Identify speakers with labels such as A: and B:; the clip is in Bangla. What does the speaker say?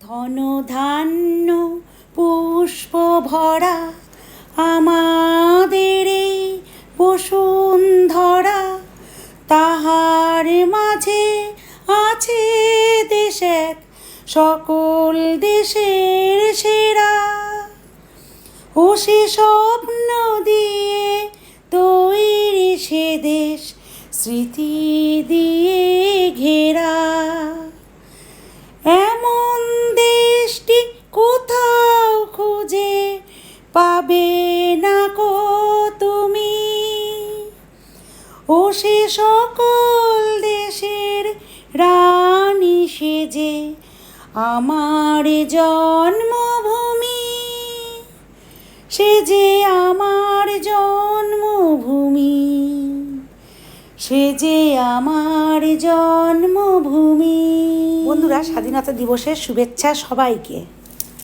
A: ধন ধান্য পুষ্প ভরা আমাদের এই বসুন্ধরা, তাহার মাঝে আছে দেশ এক সকল দেশের সেরা। ও সে স্বপ্ন দিয়ে তৈরি সে দেশ, স্মৃতি দিয়ে ঘেরা। এমন দেশটি কোথাও খুঁজে পাবে না কো তুমি। ও সে সকল দেশের রানী সেজে আমার জন্মভূমি, সে যে আমার জন্মভূমি, সে যে আমার জন্মভূমি। বন্ধুরা, স্বাধীনতা দিবসের শুভেচ্ছা সবাইকে।